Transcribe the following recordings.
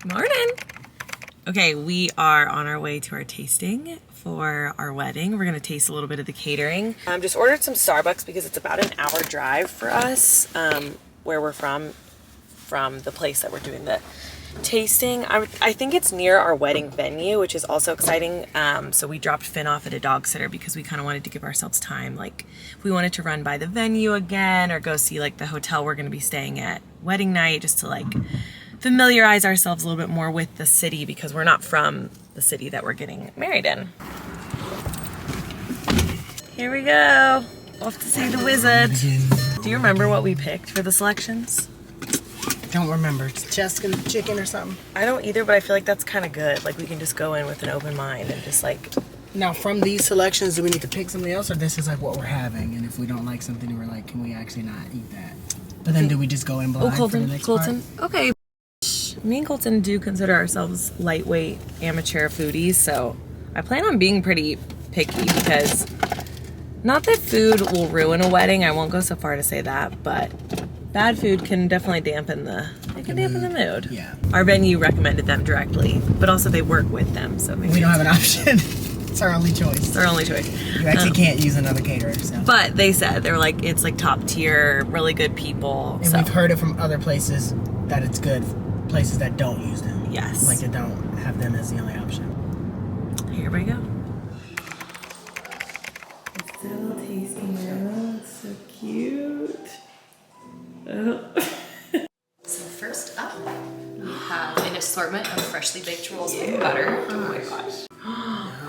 Morning. Okay, we are on our way to our tasting for our wedding. We're gonna taste a little bit of the catering. Just ordered some Starbucks because it's about an hour drive for us, where we're from the place that we're doing the tasting. I think it's near our wedding venue, which is also exciting. So we dropped Finn off at a dog sitter because we kind of wanted to give ourselves time. Like, we wanted to run by the venue again or go see like the hotel we're gonna be staying at wedding night, just to like familiarize ourselves a little bit more with the city because we're not from the city that we're getting married in. Here we go. Off to see the wizard. Do you remember what we picked for the selections? Don't remember. It's chest and chicken or something. I don't either, but I feel like that's kind of good. Like, we can just go in with an open mind and just like... Now, from these selections, do we need to pick something else, or this is like what we're having? And if we don't like something, we're like, can we actually not eat that? But then do we just go in blind for the next part? Okay. Me and Colton do consider ourselves lightweight amateur foodies, so I plan on being pretty picky because not that food will ruin a wedding. I won't go so far to say that, but bad food can definitely dampen the mood. Yeah. Our venue recommended them directly, but also they work with them, so maybe we don't have an option. It's our only choice. It's our only choice. You actually can't use another caterer. So. But they said they were like, it's like top tier, really good people. And we've heard it from other places that it's good. Places that don't use them. Yes. Like, they don't have them as the only option. Here we go. It's still tasting now. It's so cute. Oh. So first up, we have an assortment of freshly baked rolls with butter. Oh my gosh.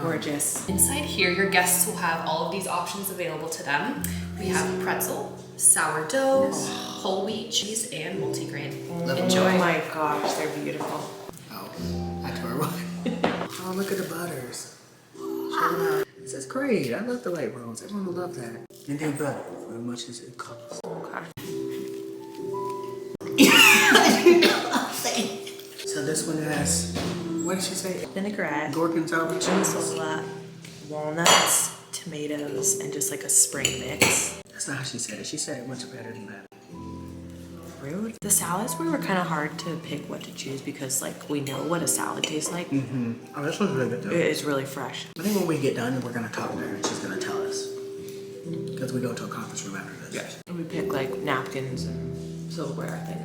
Gorgeous. Inside here, your guests will have all of these options available to them. We have pretzel, sourdough, whole wheat cheese, and multigrain. Enjoy. Oh my gosh, they're beautiful. Oh, I tore one. Oh, look at the butters. Check them out. This is great. I love the white rolls. Everyone will love that. And they butter for as much as it costs. Okay. So this one has, what did she say? Vinaigrette, Gorgonzola cheese. walnuts, tomatoes, and just like a spring mix. That's not how she said it. She said it much better than that. Rude. The salads were kind of hard to pick what to choose because like we know what a salad tastes like. Mm-hmm. Oh, this one's really good though. It is really fresh. I think when we get done, we're gonna talk to her and she's gonna tell us. Because we go to a conference room after this. Yes. And we pick like napkins and silverware, I think.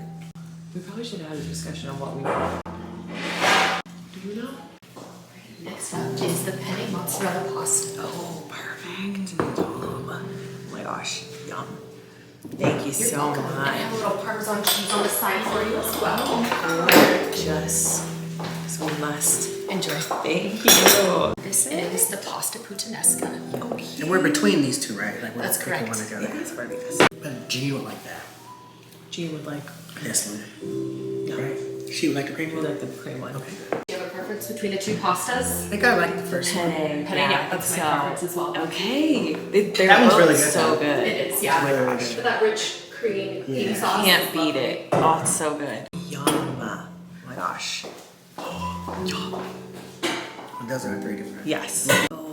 We probably should have a discussion on what we want. Do you know? Next up is the penne mozzarella pasta. Oh, perfect. Oh my gosh, yum. Thank you so welcome. much. And I have a little Parmesan cheese on the side for you as well. Gorgeous. So we must enjoy. Thank you. This is the pasta puttanesca. And we're between these two, right? Like, we're That's picking correct. one together. Yes, perfect. But G would like that. G would like This one. no. Right? She would like the cream We one? like the cream one. Okay. Do you have a preference between the two pastas? I think I like the first one. Penne. Yeah, that's my preference as well. Okay. They're That one's both really good, so though. good. It is, yeah. Really, really good. But that rich cream sauce. Can't is beat lovely. it. Oh, it's so good. Yum. Oh my gosh. Those are three different. Yes. Oh,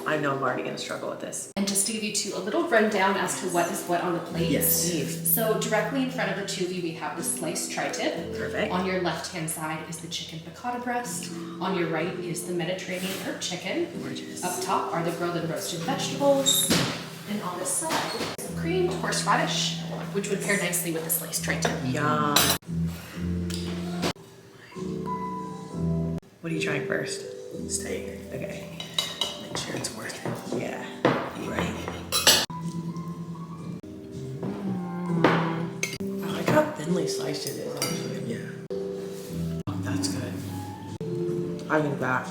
I know I'm already gonna struggle with this. And just to give you a little rundown as to what is what on the plate. Yes. So directly in front of the two of you, we have the sliced tri-tip. Perfect. On your left-hand side is the chicken piccata breast. On your right is the Mediterranean herb chicken. Gorgeous. Up top are the grilled and roasted vegetables. And on the side is creamed horseradish, which would pair nicely with the sliced tri-tip. Yum. What are you trying first? Steak. Okay. Make sure it's worth it. Yeah. Right. I like how thinly sliced it is, actually. Yeah. Oh, that's good. I think that.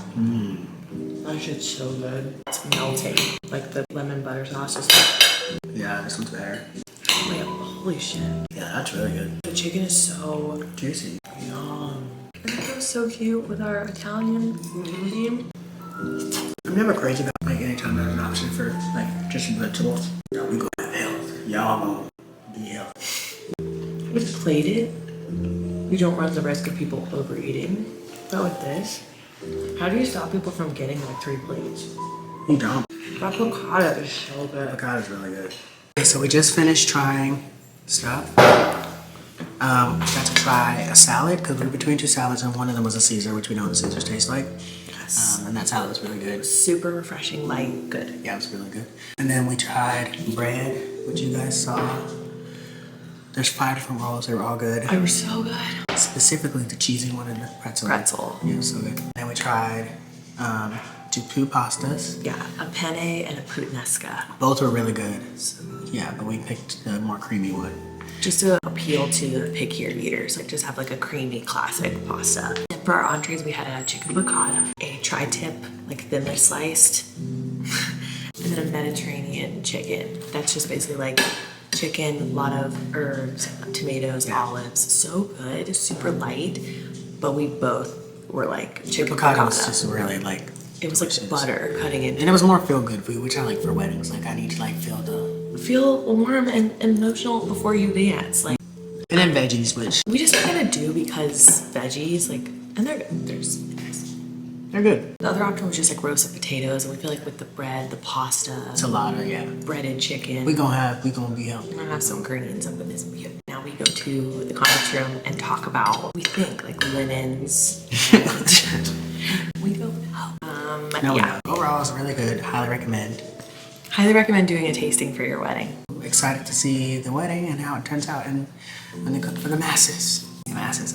That shit's so good. It's melting. Like the lemon butter sauce is Yeah, this one's better. holy shit. Yeah, that's really good. The chicken is so Juicy. yum. That was so cute with our Italian theme. I'm never crazy about like anytime there's an option for like just vegetables. No, we go have health. Y'all be healthy. It's plated. You don't run the risk of people overeating. But with this, how do you stop people from getting like 3 plates? You don't. That piccata is so good. Avocado's really good. Okay, so we just finished trying. Stop. Got to try a salad because we were between two salads and one of them was a Caesar, which we know what Caesars taste like. And that salad was really good. Super refreshing, light, good. Yeah, it was really good. And then we tried bread, which you guys saw. There's 5 different rolls. They were all good. They were so good. Specifically the cheesy one and the pretzel. Pretzel. Yeah, it was so good. Then we tried 2 pastas. Yeah, a penne and a puttanesca. Both were really good. Yeah, but we picked the more creamy one. Just to appeal to the pickier eaters, like just have like a creamy classic pasta. And for our entrees, we had a chicken piccata, a tri-tip, like thinly sliced, and then a Mediterranean chicken. That's just basically like chicken, a lot of herbs, tomatoes, olives. So good, super light. But we both were like chicken Piccata piccata. was just really like It was like butter cutting into. And it was more feel-good food, which I like for weddings. Like, I need to like feel warm and emotional before you dance. Like, and then veggies, which we just kind of do because veggies, like, and they're good. The other option was just like roasted potatoes, and we feel like with the bread, the pasta, It's a lot of, yeah. breaded chicken, We gonna be healthy. we're gonna have some greens up in this meal. Now we go to the conference room and talk about what we think, like linens. We go, yeah. Overall, it's really good. Highly recommend. Highly recommend doing a tasting for your wedding. Excited to see the wedding and how it turns out, and when they cook for the masses.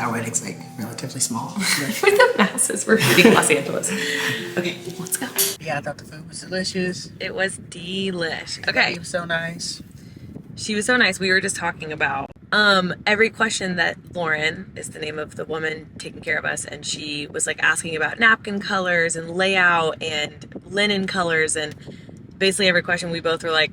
Our wedding's like relatively small. With the masses, we're feeding Los Angeles. Okay, let's go. Yeah, I thought the food was delicious. It was delish. Okay. It was so nice. She was so nice. We were just talking about every question that Lauren is the name of the woman taking care of us, and she was like asking about napkin colors and layout and linen colors, and basically every question we both were like,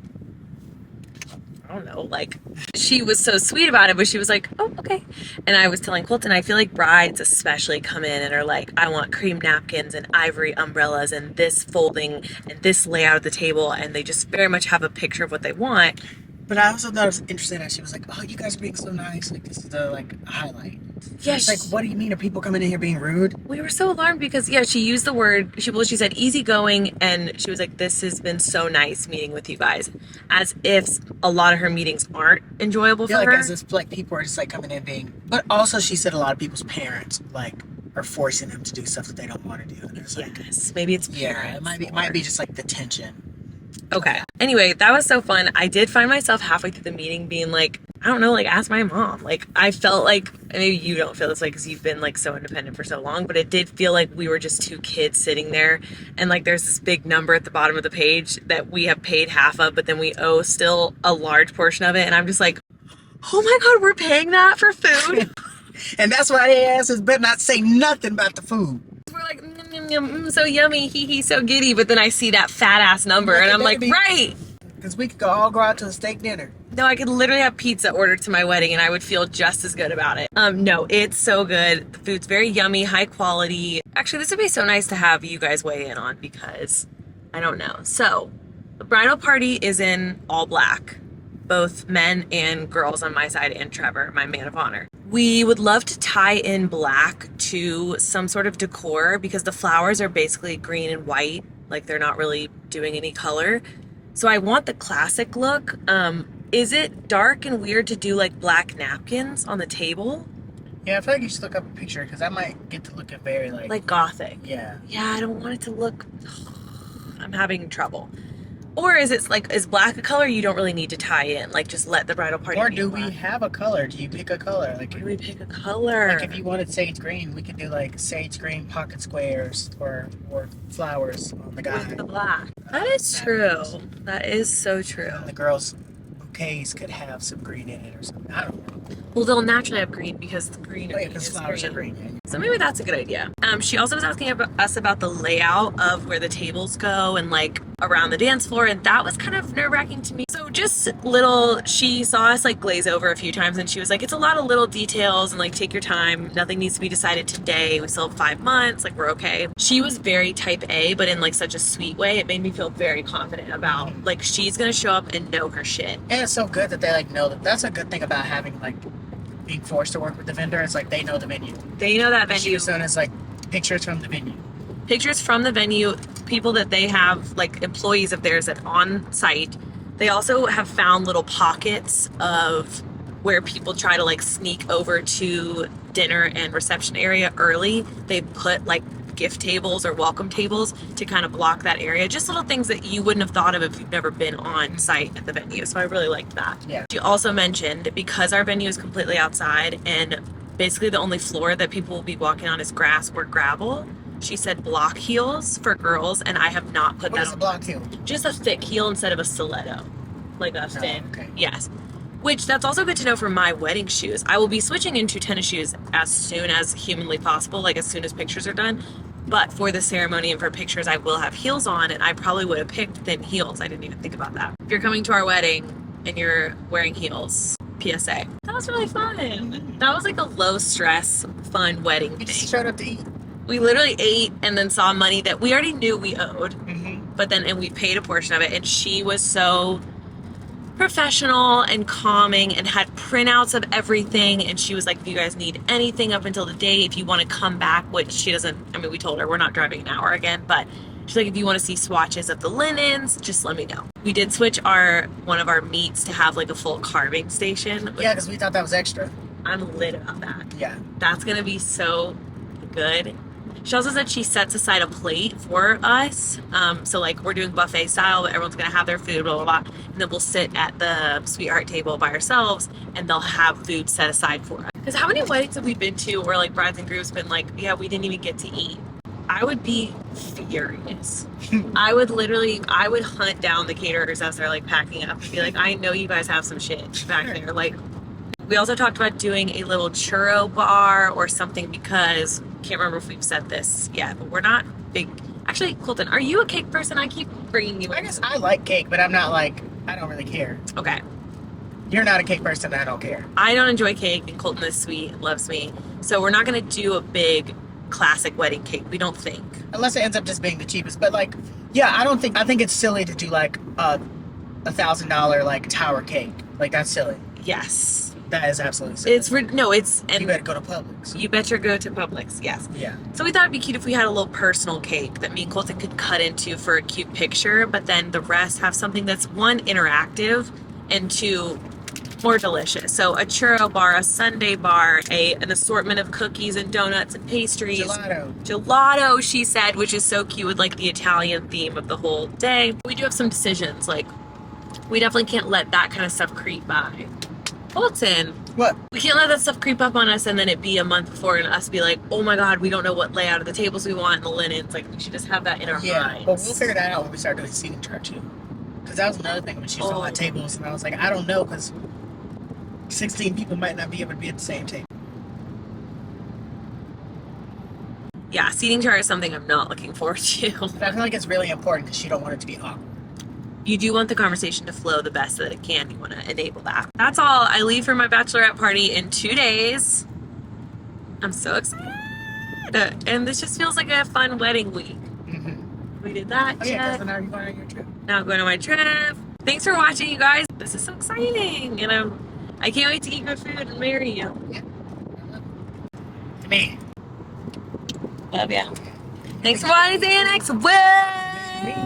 I don't know, like, she was so sweet about it, but she was like, oh, okay. And I was telling Colton, I feel like brides especially come in and are like, I want cream napkins and ivory umbrellas and this folding and this layout of the table, and they just very much have a picture of what they want. But I also thought it was interesting that she was like, oh, you guys are being so nice. Like, this is the, like, highlight. Yeah, It's like, what do you mean? Are people coming in here being rude? We were so alarmed because, yeah, she used the word, she said easygoing, and she was like, this has been so nice meeting with you guys. As if a lot of her meetings aren't enjoyable for Yeah, like, her. as if, like, people are just, like, coming in being... But also, she said a lot of people's parents, like, are forcing them to do stuff that they don't want to do. And it's like... Yes, maybe it's Yeah, parents. it might be just, like, the tension. Okay. Anyway, that was so fun. I did find myself halfway through the meeting being like, I don't know, like, ask my mom. Like, I felt like, maybe you don't feel this way because you've been, like, so independent for so long, but it did feel like we were just 2 kids sitting there, and, like, there's this big number at the bottom of the page that we have paid half of, but then we owe still a large portion of it, and I'm just like, oh my God, we're paying that for food? And that's why they asses better not say nothing about the food. We're like, so yummy, hee hee, so giddy, but then I see that fat ass number, and I'm like, right! Because we could all go out to a steak dinner. No, I could literally have pizza ordered to my wedding and I would feel just as good about it. No, it's so good. The food's very yummy, high quality. Actually, this would be so nice to have you guys weigh in on because I don't know. So, the bridal party is in all black. Both men and girls on my side and Trevor, my man of honor. We would love to tie in black to some sort of decor because the flowers are basically green and white. Like, they're not really doing any color. So I want the classic look. Is it dark and weird to do like black napkins on the table? Yeah, I feel like you should look up a picture because I might get to look at very Like gothic. Yeah. Yeah, I don't want it to look, I'm having trouble. Or is it like, is black a color you don't really need to tie in? Like, just let the bridal party Or be do black. we have a color? Do you pick a color? Like, Do we pick a color? Like if you wanted sage green, we could do like sage green pocket squares or flowers on the guy. With the black. That is true. That is so true. And the girls' bouquets could have some green in it or something. I don't know. Well, they'll naturally have green because the green Because is flowers green. are green. So maybe that's a good idea. She also was asking us about the layout of where the tables go and like around the dance floor, and that was kind of nerve-wracking to me. So just she saw us like glaze over a few times, and she was like, it's a lot of little details and like take your time. Nothing needs to be decided today. We still have 5 months. Like, we're okay. She was very type A, but in like such a sweet way. It made me feel very confident about like she's gonna show up and know her shit. And it's so good that they like know that. That's a good thing about having like being forced to work with the vendor. It's like they know the venue. They know that venue. She was showing us like pictures from the venue. Pictures from the venue, people that they have, like employees of theirs that on site. They also have found little pockets of where people try to like sneak over to dinner and reception area early, they put like gift tables or welcome tables to kind of block that area. Just little things that you wouldn't have thought of if you've never been on site at the venue. So I really liked that. Yeah. She also mentioned, because our venue is completely outside and basically the only floor that people will be walking on is grass or gravel, she said block heels for girls, and I have not put What that is a on. block heel? Just a thick heel instead of a stiletto. Like a thin. Okay. Yes. Which, that's also good to know for my wedding shoes. I will be switching into tennis shoes as soon as humanly possible, like as soon as pictures are done. But for the ceremony and for pictures, I will have heels on, and I probably would have picked thin heels. I didn't even think about that. If you're coming to our wedding and you're wearing heels, PSA. That was really fun. That was like a low stress, fun wedding You thing. just showed up to eat. We literally ate and then saw money that we already knew we owed, Mm-hmm. but then, and we paid a portion of it, and she was so professional and calming and had printouts of everything, and she was like, if you guys need anything up until the day, if you want to come back, which she doesn't, I mean, we told her we're not driving an hour again, but she's like, if you want to see swatches of the linens, just let me know. We did switch one of our meats to have like a full carving station. Yeah, because we thought that was extra. I'm lit about that. Yeah. That's gonna be so good. She also said she sets aside a plate for us. So like we're doing buffet style, but everyone's gonna have their food, blah, blah, blah. And then we'll sit at the sweetheart table by ourselves and they'll have food set aside for us. Because how many weddings have we been to where like brides and grooms been like, yeah, we didn't even get to eat? I would be furious. I would hunt down the caterers as they're like packing up and be like, I know you guys have some shit back there. Like, we also talked about doing a little churro bar or something because, can't remember if we've said this yet, but we're not big. Actually, Colton, are you a cake person? I keep bringing you in. I guess I like cake, but I'm not like, I don't really care. Okay. You're not a cake person, I don't care. I don't enjoy cake, and Colton is sweet and loves me. So we're not going to do a big classic wedding cake. We don't think. Unless it ends up just being the cheapest. But like, yeah, I think it's silly to do like a $1,000 like tower cake. Like, that's silly. Yes. That is absolutely silly. And You better go to Publix. you better go to Publix, yes. Yeah. So we thought it'd be cute if we had a little personal cake that me and Colton could cut into for a cute picture, but then the rest have something that's one, interactive, and two, more delicious. So a churro bar, a sundae bar, an assortment of cookies and donuts and pastries. Gelato, she said, which is so cute with like the Italian theme of the whole day. We do have some decisions, like we definitely can't let that kind of stuff creep by. Colton, What? we can't let that stuff creep up on us and then it be a month before and us be like, oh my god, we don't know what layout of the tables we want and the linens. Like, we should just have that in our minds. But we'll figure that out when we start doing seating chart too. Because that was another thing when she was talking about tables, and I was like, I don't know, because 16 people might not be able to be at the same table. Yeah, seating chart is something I'm not looking forward to. But I feel like it's really important because you don't want it to be awkward. You do want the conversation to flow the best that it can. You want to enable that. That's all. I leave for my bachelorette party in 2 days. I'm so excited. And this just feels like a fun wedding week. Mm-hmm. We did that. Oh yeah, because now you're going on your trip. Now I'm going on my trip. Thanks for watching, you guys. This is so exciting. And I can't wait to eat good food and marry you. Yeah. To me. Love ya. Thanks for watching, Xanax. Whoa!